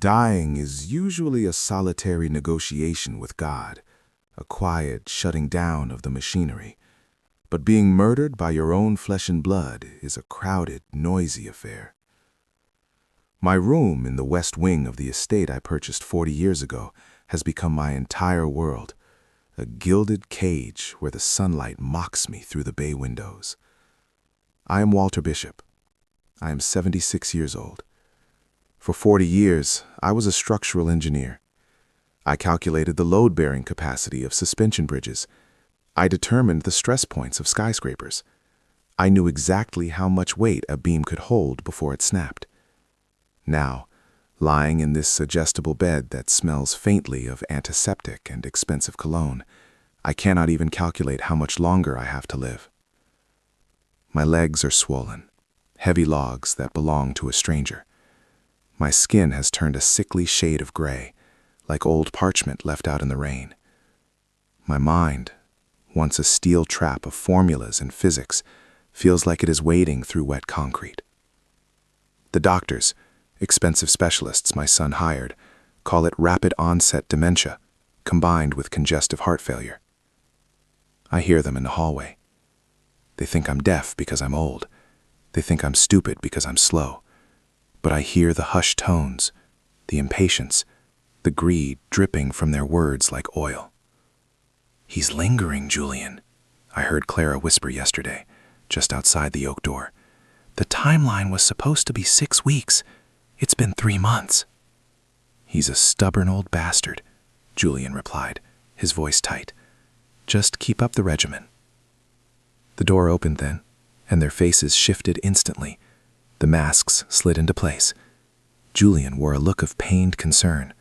Dying is usually a solitary negotiation with God, a quiet shutting down of the machinery. But being murdered by your own flesh and blood is a crowded, noisy affair. My room in the west wing of the estate I purchased 40 years ago has become my entire world, a gilded cage where the sunlight mocks me through the bay windows. I am Walter Bishop. I am 76 years old. For 40 years, I was a structural engineer. I calculated the load-bearing capacity of suspension bridges. I determined the stress points of skyscrapers. I knew exactly how much weight a beam could hold before it snapped. Now, lying in this suggestible bed that smells faintly of antiseptic and expensive cologne, I cannot even calculate how much longer I have to live. My legs are swollen, heavy logs that belong to a stranger. My skin has turned a sickly shade of gray, like old parchment left out in the rain. My mind, once a steel trap of formulas and physics, feels like it is wading through wet concrete. The doctors, expensive specialists my son hired, call it rapid onset dementia, combined with congestive heart failure. I hear them in the hallway. They think I'm deaf because I'm old. They think I'm stupid because I'm slow. But I hear the hushed tones, the impatience, the greed dripping from their words like oil. "He's lingering, Julian," I heard Clara whisper yesterday, just outside the oak door. "The timeline was supposed to be 6 weeks. It's been 3 months." "He's a stubborn old bastard," Julian replied, his voice tight. "Just keep up the regimen." The door opened then, and their faces shifted instantly. The masks slid into place. Julian wore a look of pained concern,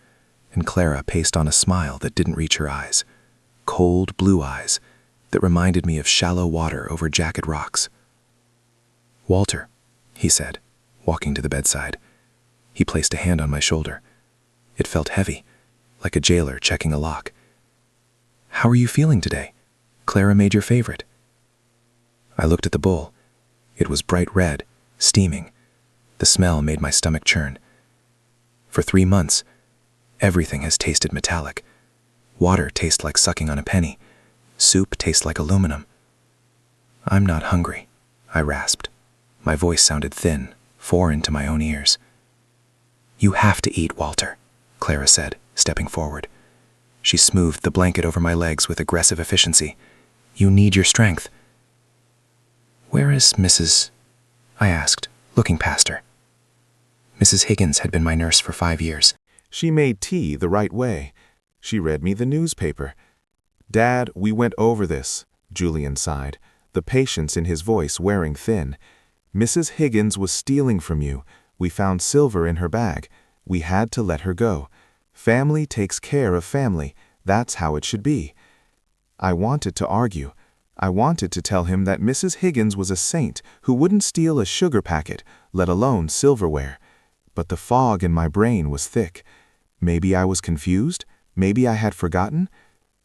and Clara pasted on a smile that didn't reach her eyes. Cold blue eyes that reminded me of shallow water over jagged rocks. "Walter," he said, walking to the bedside. He placed a hand on my shoulder. It felt heavy, like a jailer checking a lock. "How are you feeling today? Clara made your favorite." I looked at the bowl. It was bright red, steaming. The smell made my stomach churn. For 3 months, everything has tasted metallic. Water tastes like sucking on a penny. Soup tastes like aluminum. "I'm not hungry," I rasped. My voice sounded thin, foreign to my own ears. "You have to eat, Walter," Clara said, stepping forward. She smoothed the blanket over my legs with aggressive efficiency. "You need your strength." "Where is Mrs.?" I asked, looking past her. Mrs. Higgins had been my nurse for 5 years. She made tea the right way. She read me the newspaper. "Dad, we went over this," Julian sighed, the patience in his voice wearing thin. "Mrs. Higgins was stealing from you. We found silver in her bag. We had to let her go. Family takes care of family. That's how it should be." I wanted to argue. I wanted to tell him that Mrs. Higgins was a saint who wouldn't steal a sugar packet, let alone silverware. But the fog in my brain was thick. Maybe I was confused. Maybe I had forgotten.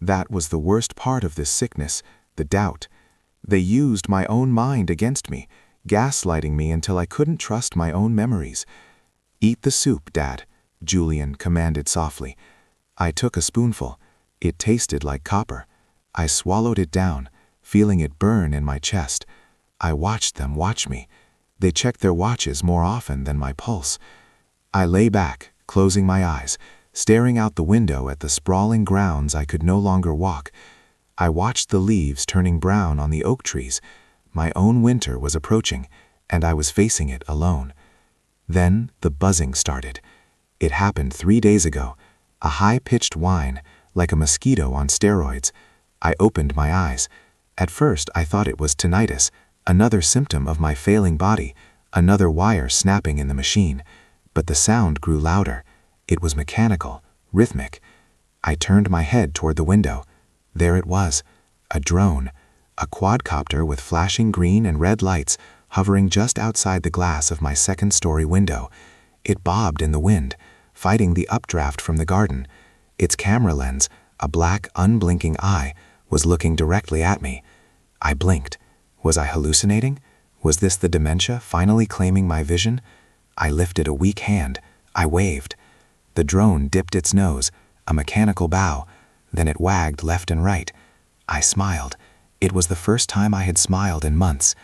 That was the worst part of this sickness, the doubt. They used my own mind against me, gaslighting me until I couldn't trust my own memories. "Eat the soup, Dad," Julian commanded softly. I took a spoonful. It tasted like copper. I swallowed it down, feeling it burn in my chest. I watched them watch me. They checked their watches more often than my pulse. I lay back, closing my eyes, staring out the window at the sprawling grounds I could no longer walk. I watched the leaves turning brown on the oak trees. My own winter was approaching, and I was facing it alone. Then the buzzing started. It happened 3 days ago, a high-pitched whine, like a mosquito on steroids. I opened my eyes. At first I thought it was tinnitus, another symptom of my failing body, another wire snapping in the machine. But the sound grew louder. It was mechanical, rhythmic. I turned my head toward the window. There it was, a drone, a quadcopter with flashing green and red lights hovering just outside the glass of my second-story window. It bobbed in the wind, fighting the updraft from the garden. Its camera lens, a black, unblinking eye, was looking directly at me. I blinked. Was I hallucinating? Was this the dementia finally claiming my vision? I lifted a weak hand. I waved. The The drone dipped its nose, a mechanical bow, then it wagged left and right. I smiled. It was the first time I had smiled in months.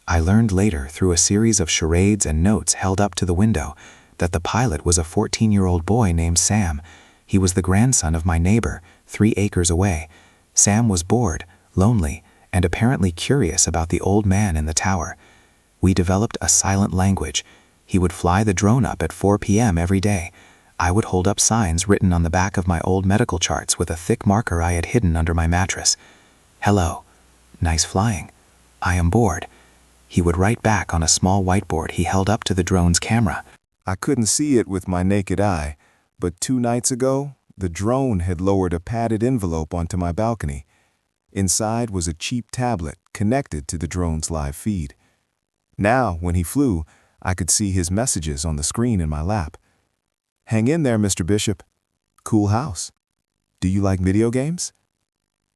I learned later, through a series of charades and notes held up to the window, that the pilot was a 14-year-old boy named Sam. He was the grandson of my neighbor, 3 acres away. Sam was bored, lonely, and apparently curious about the old man in the tower. We developed a silent language. He would fly the drone up at 4 p.m. every day. I would hold up signs written on the back of my old medical charts with a thick marker I had hidden under my mattress. Hello. Nice flying. I am bored. He would write back on a small whiteboard he held up to the drone's camera. I couldn't see it with my naked eye, but 2 nights ago, the drone had lowered a padded envelope onto my balcony. Inside was a cheap tablet connected to the drone's live feed. Now, when he flew, I could see his messages on the screen in my lap. Hang in there, Mr. Bishop. Cool house. Do you like video games?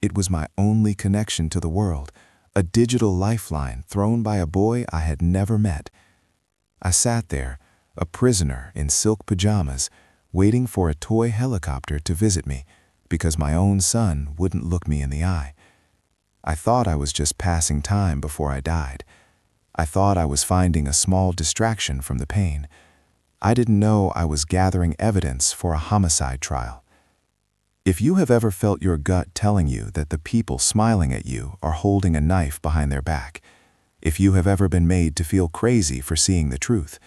It was my only connection to the world, a digital lifeline thrown by a boy I had never met. I sat there, a prisoner in silk pajamas, waiting for a toy helicopter to visit me because my own son wouldn't look me in the eye. I thought I was just passing time before I died. I thought I was finding a small distraction from the pain. I didn't know I was gathering evidence for a homicide trial. If you have ever felt your gut telling you that the people smiling at you are holding a knife behind their back, if you have ever been made to feel crazy for seeing the truth,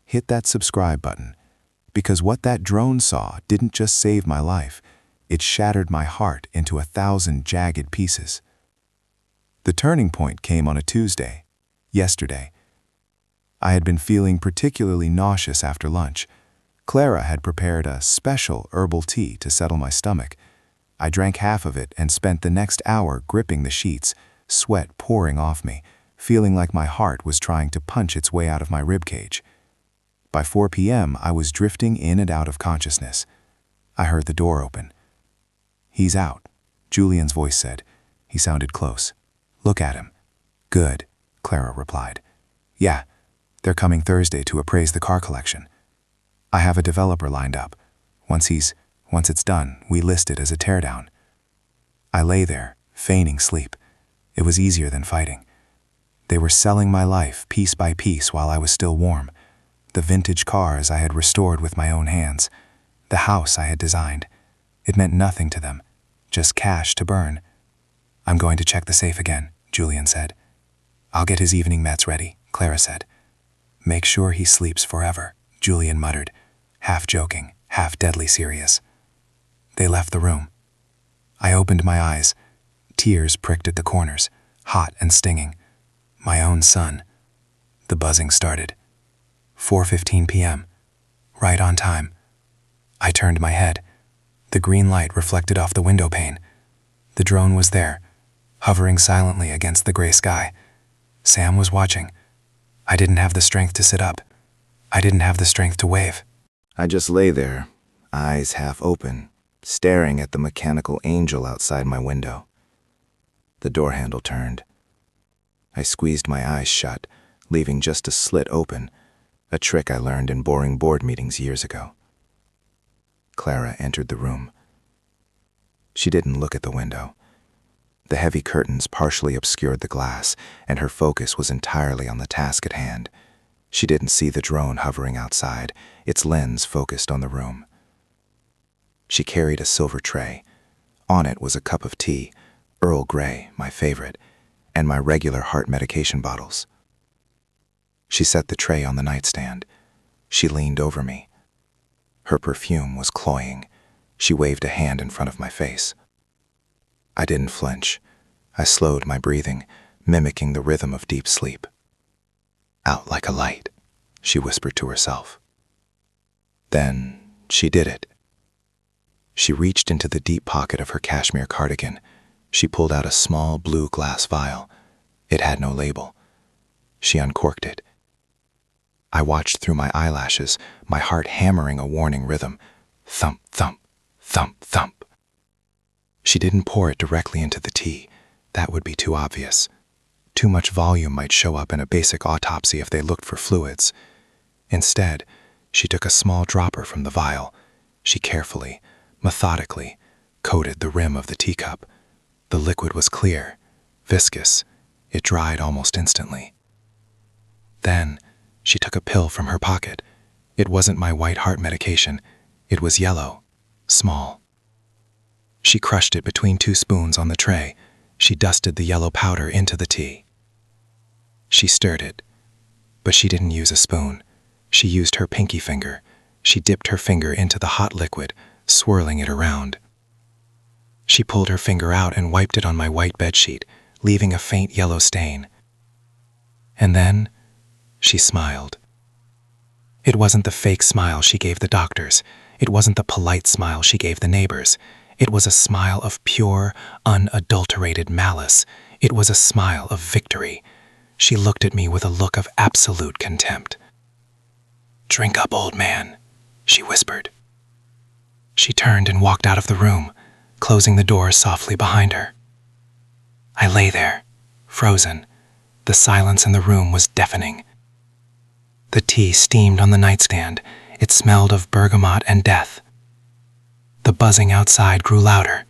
hit that subscribe button. Because what that drone saw didn't just save my life, it shattered my heart into 1,000 jagged pieces. The turning point came on a Tuesday, yesterday. I had been feeling particularly nauseous after lunch. Clara had prepared a special herbal tea to settle my stomach. I drank half of it and spent the next hour gripping the sheets, sweat pouring off me, feeling like my heart was trying to punch its way out of my ribcage. By 4 p.m., I was drifting in and out of consciousness. I heard the door open. "He's out," Julian's voice said. He sounded close. "Look at him." "Good," Clara replied. "Yeah, they're coming Thursday to appraise the car collection. I have a developer lined up. Once it's done, we list it as a teardown." I lay there, feigning sleep. It was easier than fighting. They were selling my life piece by piece while I was still warm. The vintage cars I had restored with my own hands. The house I had designed. It meant nothing to them, just cash to burn. "I'm going to check the safe again," Julian said. "I'll get his evening meds ready," Clara said. "Make sure he sleeps forever," Julian muttered, half joking, half deadly serious. They left the room. I opened my eyes. Tears pricked at the corners, hot and stinging. My own son. The buzzing started. 4:15 p.m. Right on time. I turned my head. The green light reflected off the window pane. The drone was there, hovering silently against the gray sky. Sam was watching. I didn't have the strength to sit up. I didn't have the strength to wave. I just lay there, eyes half open, staring at the mechanical angel outside my window. The door handle turned. I squeezed my eyes shut, leaving just a slit open, a trick I learned in boring board meetings years ago. Clara entered the room. She didn't look at the window. The heavy curtains partially obscured the glass, and her focus was entirely on the task at hand. She didn't see the drone hovering outside, its lens focused on the room. She carried a silver tray. On it was a cup of tea, Earl Grey, my favorite, and my regular heart medication bottles. She set the tray on the nightstand. She leaned over me. Her perfume was cloying. She waved a hand in front of my face. I didn't flinch. I slowed my breathing, mimicking the rhythm of deep sleep. "Out like a light," she whispered to herself. Then she did it. She reached into the deep pocket of her cashmere cardigan. She pulled out a small blue glass vial. It had no label. She uncorked it. I watched through my eyelashes, my heart hammering a warning rhythm. Thump, thump, thump, thump. She didn't pour it directly into the tea. That would be too obvious. Too much volume might show up in a basic autopsy if they looked for fluids. Instead, she took a small dropper from the vial. She carefully, methodically, coated the rim of the teacup. The liquid was clear, viscous. It dried almost instantly. Then, she took a pill from her pocket. It wasn't my white heart medication. It was yellow, small. She crushed it between 2 spoons on the tray. She dusted the yellow powder into the tea. She stirred it, but she didn't use a spoon. She used her pinky finger. She dipped her finger into the hot liquid, swirling it around. She pulled her finger out and wiped it on my white bedsheet, leaving a faint yellow stain. And then, she smiled. It wasn't the fake smile she gave the doctors. It wasn't the polite smile she gave the neighbors. It was a smile of pure, unadulterated malice. It was a smile of victory. She looked at me with a look of absolute contempt. "Drink up, old man," she whispered. She turned and walked out of the room, closing the door softly behind her. I lay there, frozen. The silence in the room was deafening. The tea steamed on the nightstand. It smelled of bergamot and death. The buzzing outside grew louder.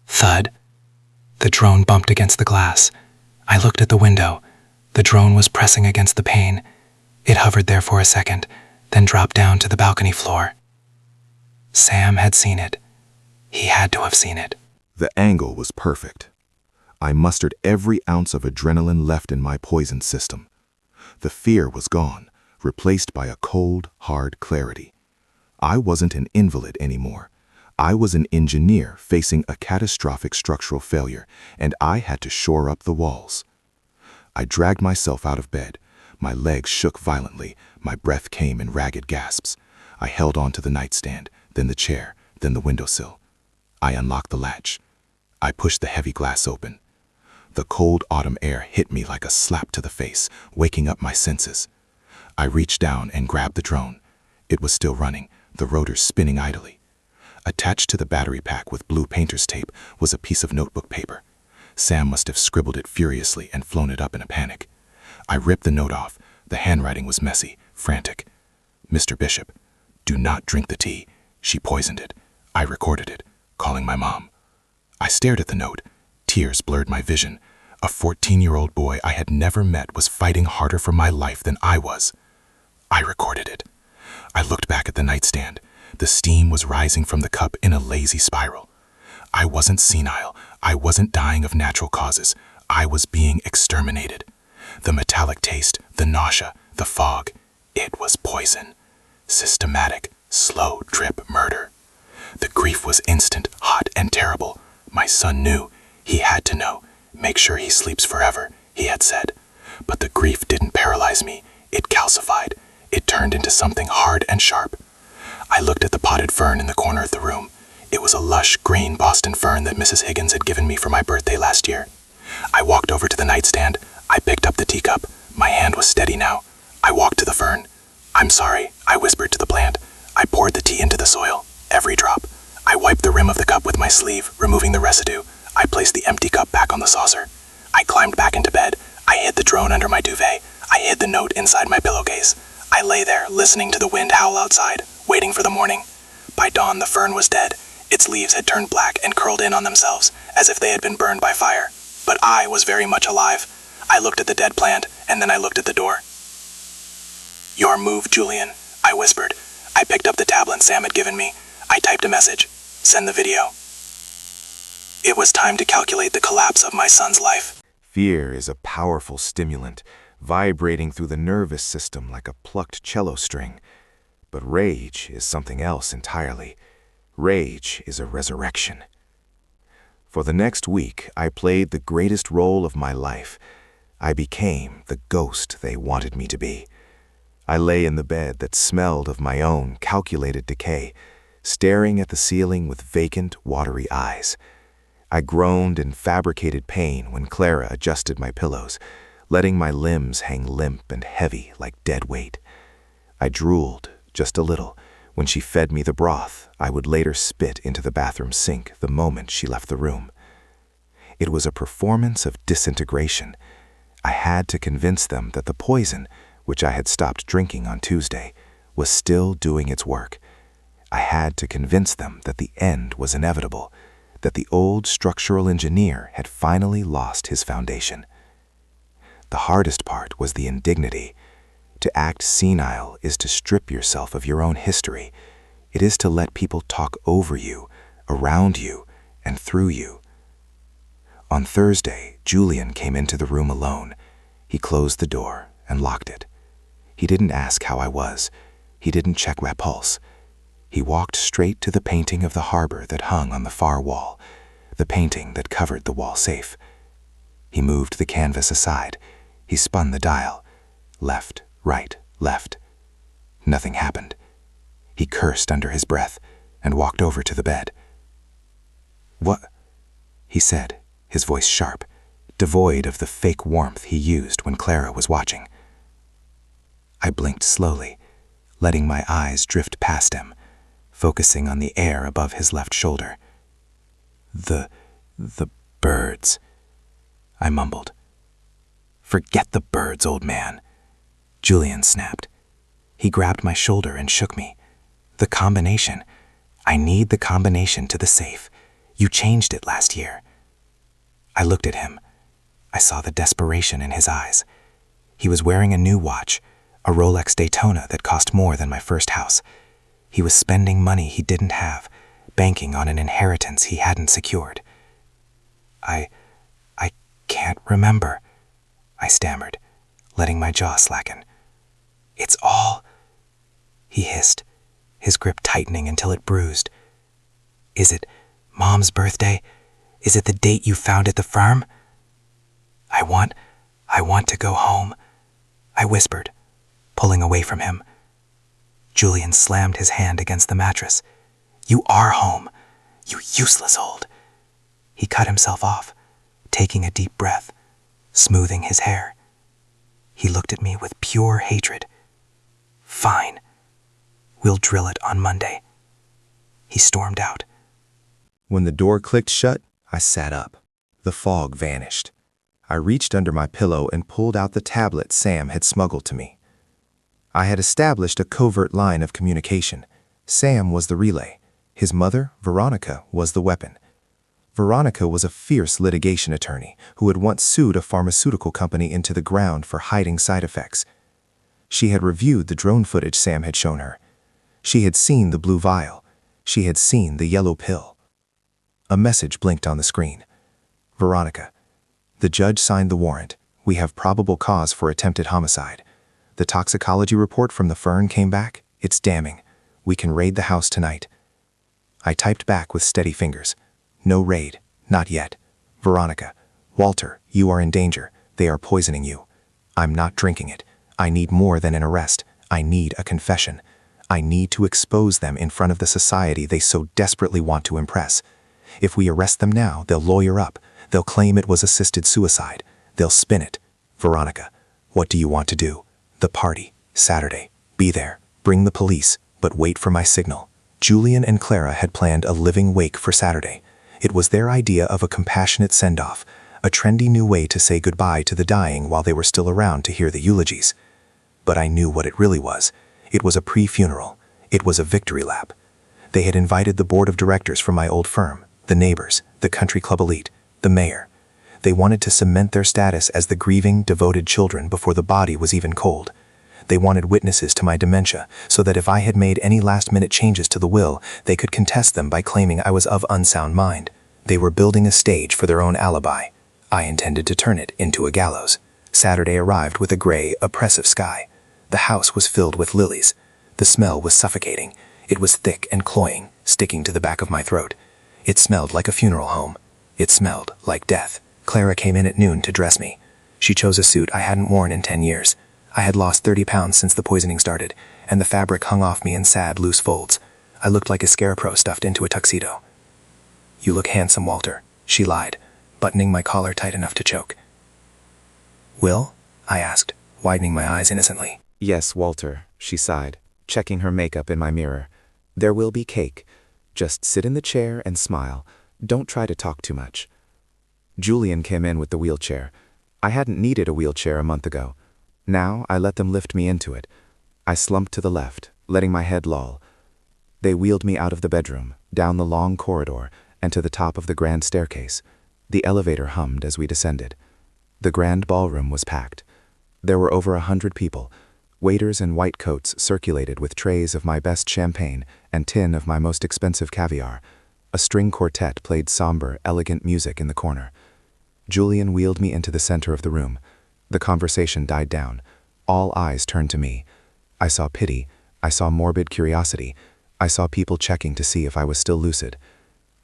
Thud. The drone bumped against the glass. I looked at the window. The drone was pressing against the pane. It hovered there for a second, then dropped down to the balcony floor. Sam had seen it. He had to have seen it. The angle was perfect. I mustered every ounce of adrenaline left in my poison system. The fear was gone, replaced by a cold, hard clarity. I wasn't an invalid anymore. I was an engineer facing a catastrophic structural failure, and I had to shore up the walls. I dragged myself out of bed. My legs shook violently. My breath came in ragged gasps. I held on to the nightstand, then the chair, then the windowsill. I unlocked the latch. I pushed the heavy glass open. The cold autumn air hit me like a slap to the face, waking up my senses. I reached down and grabbed the drone. It was still running, the rotors spinning idly. Attached to the battery pack with blue painter's tape was a piece of notebook paper. Sam must have scribbled it furiously and flown it up in a panic. I ripped the note off. The handwriting was messy, frantic. "Mr. Bishop, do not drink the tea. She poisoned it." I recorded it, calling my mom. I stared at the note. Tears blurred my vision. A 14-year-old boy I had never met was fighting harder for my life than I was. I recorded it. I looked back at the nightstand. The steam was rising from the cup in a lazy spiral. I wasn't senile. I wasn't dying of natural causes. I was being exterminated. The metallic taste, the nausea, the fog. It was poison. Systematic, slow drip murder. The grief was instant, hot, and terrible. My son knew. He had to know. "Make sure he sleeps forever," he had said. But the grief didn't paralyze me. It calcified. It turned into something hard and sharp. I looked at the potted fern in the corner of the room. It was a lush, green Boston fern that Mrs. Higgins had given me for my birthday last year. I walked over to the nightstand. I picked up the teacup. My hand was steady now. I walked to the fern. "I'm sorry," I whispered to the plant. I poured the tea into the soil, every drop. I wiped the rim of the cup with my sleeve, removing the residue. I placed the empty cup back on the saucer. I climbed back into bed. I hid the drone under my duvet. I hid the note inside my pillowcase. I lay there, listening to the wind howl outside, waiting for the morning. By dawn, the fern was dead. Its leaves had turned black and curled in on themselves, as if they had been burned by fire. But I was very much alive. I looked at the dead plant, and then I looked at the door. "Your move, Julian," I whispered. I picked up the tablet Sam had given me. I typed a message. "Send the video." It was time to calculate the collapse of my son's life. Fear is a powerful stimulant, vibrating through the nervous system like a plucked cello string. But rage is something else entirely. Rage is a resurrection. For the next week, I played the greatest role of my life. I became the ghost they wanted me to be. I lay in the bed that smelled of my own calculated decay, staring at the ceiling with vacant, watery eyes. I groaned in fabricated pain when Clara adjusted my pillows, letting my limbs hang limp and heavy like dead weight. I drooled, just a little. When she fed me the broth, I would later spit into the bathroom sink the moment she left the room. It was a performance of disintegration. I had to convince them that the poison, which I had stopped drinking on Tuesday, was still doing its work. I had to convince them that the end was inevitable, that the old structural engineer had finally lost his foundation. The hardest part was the indignity. To act senile is to strip yourself of your own history. It is to let people talk over you, around you, and through you. On Thursday, Julian came into the room alone. He closed the door and locked it. He didn't ask how I was. He didn't check my pulse. He walked straight to the painting of the harbor that hung on the far wall, the painting that covered the wall safe. He moved the canvas aside. He spun the dial. Left, right, left. Nothing happened. He cursed under his breath and walked over to the bed. "What?" he said, his voice sharp, devoid of the fake warmth he used when Clara was watching. I blinked slowly, letting my eyes drift past him, focusing on the air above his left shoulder. The birds," I mumbled. "Forget the birds, old man," Julian snapped. He grabbed my shoulder and shook me. "The combination. I need the combination to the safe. You changed it last year." I looked at him. I saw the desperation in his eyes. He was wearing a new watch, a Rolex Daytona that cost more than my first house. He was spending money he didn't have, banking on an inheritance he hadn't secured. I can't remember," I stammered, letting my jaw slacken. "It's all," he hissed, his grip tightening until it bruised. "Is it Mom's birthday? Is it the date you found at the firm?" I want to go home," I whispered, pulling away from him. Julian slammed his hand against the mattress. "You are home, you useless old." He cut himself off, taking a deep breath, smoothing his hair. He looked at me with pure hatred. "Fine. We'll drill it on Monday." He stormed out. When the door clicked shut, I sat up. The fog vanished. I reached under my pillow and pulled out the tablet Sam had smuggled to me. I had established a covert line of communication. Sam was the relay. His mother, Veronica, was the weapon. Veronica was a fierce litigation attorney who had once sued a pharmaceutical company into the ground for hiding side effects. She had reviewed the drone footage Sam had shown her. She had seen the blue vial. She had seen the yellow pill. A message blinked on the screen. "Veronica, the judge signed the warrant. We have probable cause for attempted homicide. The toxicology report from the Fern came back. It's damning. We can raid the house tonight." I typed back with steady fingers. "No raid. Not yet. Veronica, Walter, you are in danger. They are poisoning you. I'm not drinking it. I need more than an arrest. I need a confession. I need to expose them in front of the society they so desperately want to impress. If we arrest them now, they'll lawyer up. They'll claim it was assisted suicide. They'll spin it. Veronica, what do you want to do? The party, Saturday. Be there. Bring the police, but wait for my signal." Julian and Clara had planned a living wake for Saturday. It was their idea of a compassionate send-off, a trendy new way to say goodbye to the dying while they were still around to hear the eulogies. But I knew what it really was. It was a pre-funeral. It was a victory lap. They had invited the board of directors from my old firm, the neighbors, the country club elite, the mayor. They wanted to cement their status as the grieving, devoted children before the body was even cold. They wanted witnesses to my dementia, so that if I had made any last-minute changes to the will, they could contest them by claiming I was of unsound mind. They were building a stage for their own alibi. I intended to turn it into a gallows. Saturday arrived with a gray, oppressive sky. The house was filled with lilies. The smell was suffocating. It was thick and cloying, sticking to the back of my throat. It smelled like a funeral home. It smelled like death. Clara came in at noon to dress me. She chose a suit I hadn't worn in 10 years. I had lost 30 pounds since the poisoning started, and the fabric hung off me in sad, loose folds. I looked like a scarecrow stuffed into a tuxedo. "You look handsome, Walter," she lied, buttoning my collar tight enough to choke. "Will?" I asked, widening my eyes innocently. "Yes, Walter," she sighed, checking her makeup in my mirror. "There will be cake. Just sit in the chair and smile. Don't try to talk too much." Julian came in with the wheelchair. I hadn't needed a wheelchair a month ago. Now I let them lift me into it. I slumped to the left, letting my head loll. They wheeled me out of the bedroom, down the long corridor, and to the top of the grand staircase. The elevator hummed as we descended. The grand ballroom was packed. There were over 100 people. Waiters in white coats circulated with trays of my best champagne and tin of my most expensive caviar. A string quartet played somber, elegant music in the corner. Julian wheeled me into the center of the room. The conversation died down. All eyes turned to me. I saw pity. I saw morbid curiosity. I saw people checking to see if I was still lucid.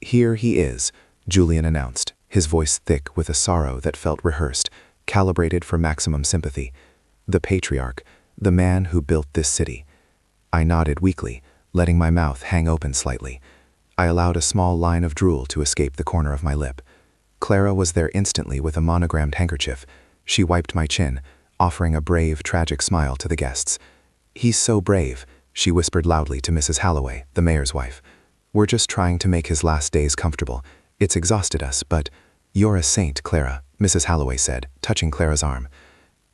"Here he is," Julian announced, his voice thick with a sorrow that felt rehearsed, calibrated for maximum sympathy. "The patriarch, the man who built this city." I nodded weakly, letting my mouth hang open slightly. I allowed a small line of drool to escape the corner of my lip. Clara was there instantly with a monogrammed handkerchief. She wiped my chin, offering a brave, tragic smile to the guests. "He's so brave," she whispered loudly to Mrs. Halloway, the mayor's wife. "We're just trying to make his last days comfortable. It's exhausted us, but—" "You're a saint, Clara," Mrs. Halloway said, touching Clara's arm.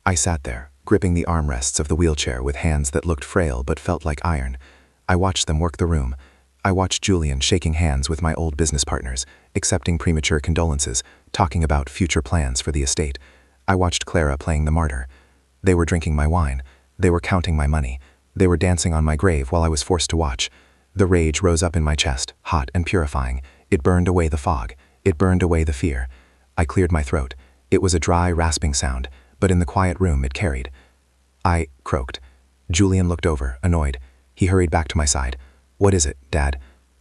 I sat there, gripping the armrests of the wheelchair with hands that looked frail but felt like iron. I watched them work the room. I watched Julian shaking hands with my old business partners, accepting premature condolences, talking about future plans for the estate. I watched Clara playing the martyr. They were drinking my wine. They were counting my money. They were dancing on my grave while I was forced to watch. The rage rose up in my chest, hot and purifying. It burned away the fog. It burned away the fear. I cleared my throat. It was a dry, rasping sound, but in the quiet room it carried. I croaked. Julian looked over, annoyed. He hurried back to my side. "What is it, Dad?"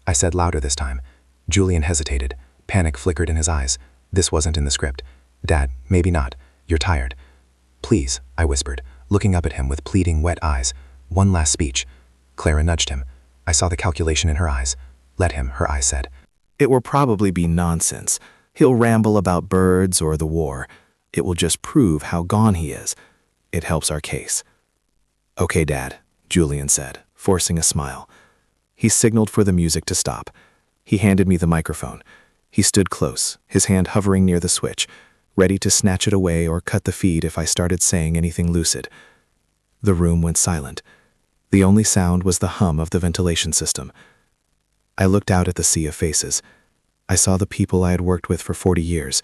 I said louder this time. Julian hesitated. Panic flickered in his eyes. This wasn't in the script. "Dad, maybe not. You're tired." "Please," I whispered, looking up at him with pleading, wet eyes. "One last speech." Clara nudged him. I saw the calculation in her eyes. "Let him," her eyes said. "It will probably be nonsense. He'll ramble about birds or the war. It will just prove how gone he is. It helps our case." "Okay, Dad," Julian said, forcing a smile. He signaled for the music to stop. He handed me the microphone. He stood close, his hand hovering near the switch, ready to snatch it away or cut the feed if I started saying anything lucid. The room went silent. The only sound was the hum of the ventilation system. I looked out at the sea of faces. I saw the people I had worked with for 40 years.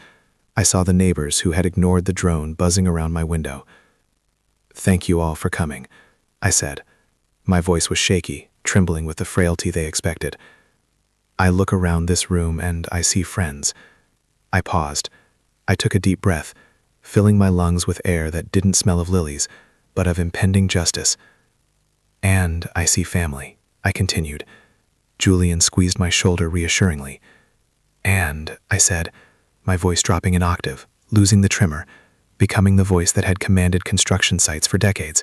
I saw the neighbors who had ignored the drone buzzing around my window. "Thank you all for coming," I said. My voice was shaky, trembling with the frailty they expected. "I look around this room and I see friends." I paused. I took a deep breath, filling my lungs with air that didn't smell of lilies, but of impending justice. "And I see family," I continued. Julian squeezed my shoulder reassuringly. "And," I said, my voice dropping an octave, losing the tremor, becoming the voice that had commanded construction sites for decades.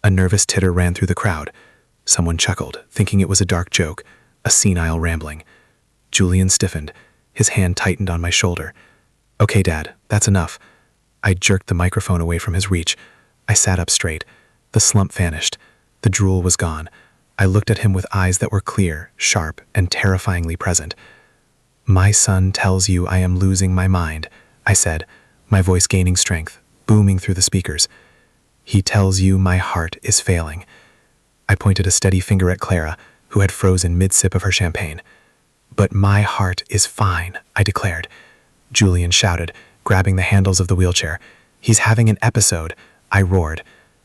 A nervous titter ran through the crowd. Someone chuckled, thinking it was a dark joke, a senile rambling. Julian stiffened. His hand tightened on my shoulder. "Okay, Dad, that's enough." I jerked the microphone away from his reach. I sat up straight. The slump vanished. The drool was gone. I looked at him with eyes that were clear, sharp, and terrifyingly present. "My son tells you I am losing my mind," I said, my voice gaining strength, booming through the speakers. "He tells you my heart is failing." I pointed a steady finger at Clara, who had frozen mid-sip of her champagne. "But my heart is fine," I declared. Julian shouted, grabbing the handles of the wheelchair. "He's having an episode," I roared.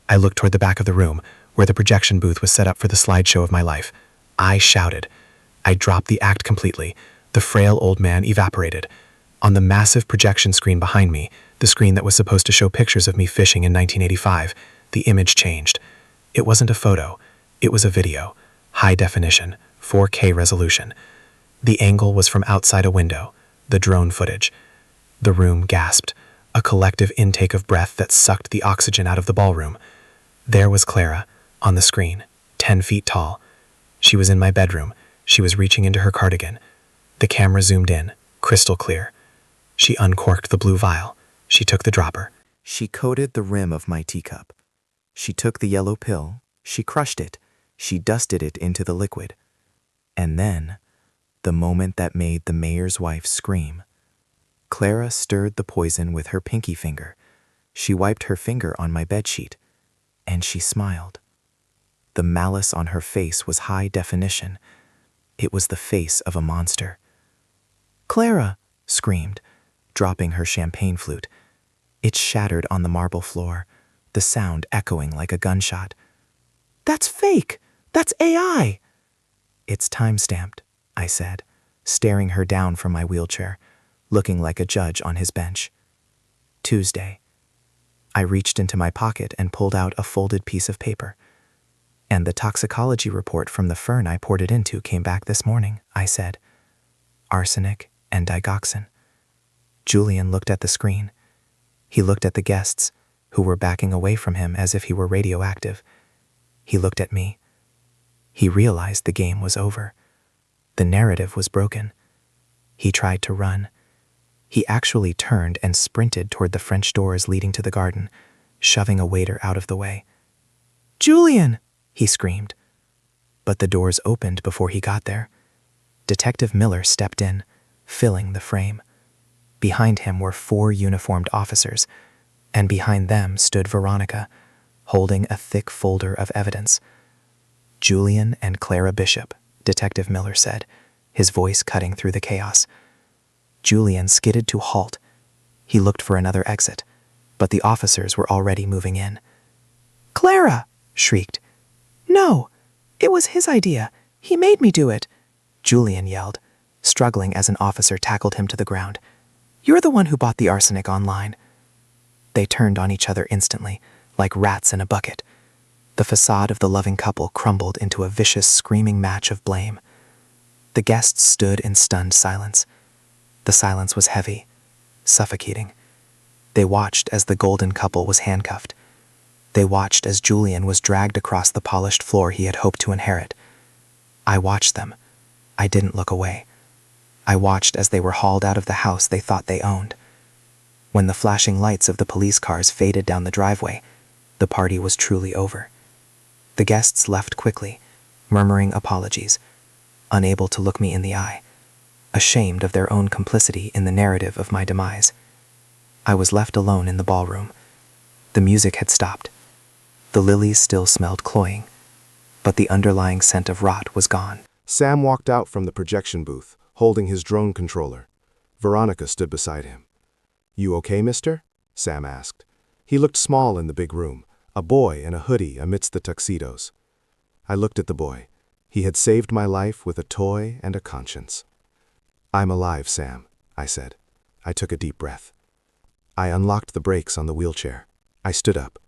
I looked toward the back of the room, where the projection booth was set up for the slideshow of my life. I shouted. I dropped the act completely. The frail old man evaporated. On the massive projection screen behind me, the screen that was supposed to show pictures of me fishing in 1985, the image changed. It wasn't a photo. It was a video. High definition, 4K resolution. The angle was from outside a window, the drone footage. The room gasped, a collective intake of breath that sucked the oxygen out of the ballroom. There was Clara, on the screen, 10 feet tall. She was in my bedroom. She was reaching into her cardigan. The camera zoomed in, crystal clear. She uncorked the blue vial. She took the dropper. She coated the rim of my teacup. She took the yellow pill. She crushed it. She dusted it into the liquid. And then, the moment that made the mayor's wife scream. Clara stirred the poison with her pinky finger. She wiped her finger on my bedsheet. And she smiled. The malice on her face was high definition. It was the face of a monster. "Clara!" screamed, dropping her champagne flute. It shattered on the marble floor, the sound echoing like a gunshot. "That's fake! That's AI!" "It's time-stamped," I said, staring her down from my wheelchair, looking like a judge on his bench. Tuesday. I reached into my pocket and pulled out a folded piece of paper. "And the toxicology report from the fern I poured it into came back this morning," I said. "Arsenic and digoxin." Julian looked at the screen. He looked at the guests, who were backing away from him as if he were radioactive. He looked at me. He realized the game was over. The narrative was broken. He tried to run. He actually turned and sprinted toward the French doors leading to the garden, shoving a waiter out of the way. "Julian!" he screamed. But the doors opened before he got there. Detective Miller stepped in, filling the frame. Behind him were 4 uniformed officers, and behind them stood Veronica, holding a thick folder of evidence. "Julian and Clara Bishop," Detective Miller said, his voice cutting through the chaos. Julian skidded to a halt. He looked for another exit, but the officers were already moving in. "Clara!" shrieked. "No! It was his idea. He made me do it!" Julian yelled, struggling as an officer tackled him to the ground. "You're the one who bought the arsenic online." They turned on each other instantly, like rats in a bucket. The facade of the loving couple crumbled into a vicious, screaming match of blame. The guests stood in stunned silence. The silence was heavy, suffocating. They watched as the golden couple was handcuffed. They watched as Julian was dragged across the polished floor he had hoped to inherit. I watched them. I didn't look away. I watched as they were hauled out of the house they thought they owned. When the flashing lights of the police cars faded down the driveway, the party was truly over. The guests left quickly, murmuring apologies, unable to look me in the eye, ashamed of their own complicity in the narrative of my demise. I was left alone in the ballroom. The music had stopped. The lilies still smelled cloying, but the underlying scent of rot was gone. Sam walked out from the projection booth, holding his drone controller. Veronica stood beside him. "You okay, mister?" Sam asked. He looked small in the big room, a boy in a hoodie amidst the tuxedos. I looked at the boy. He had saved my life with a toy and a conscience. "I'm alive, Sam," I said. I took a deep breath. I unlocked the brakes on the wheelchair. I stood up.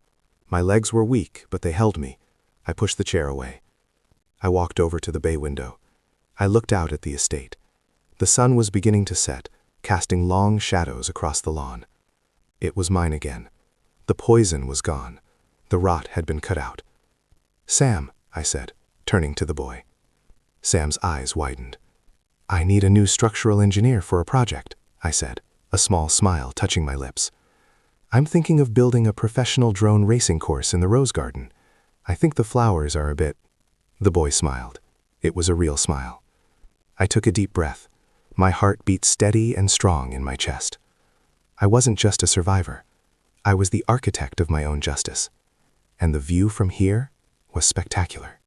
My legs were weak, but they held me. I pushed the chair away. I walked over to the bay window. I looked out at the estate. The sun was beginning to set, casting long shadows across the lawn. It was mine again. The poison was gone. The rot had been cut out. "Sam," I said, turning to the boy. Sam's eyes widened. "I need a new structural engineer for a project," I said, a small smile touching my lips. "I'm thinking of building a professional drone racing course in the Rose Garden. I think the flowers are a bit—" The boy smiled. It was a real smile. I took a deep breath. My heart beat steady and strong in my chest. I wasn't just a survivor. I was the architect of my own justice. And the view from here was spectacular.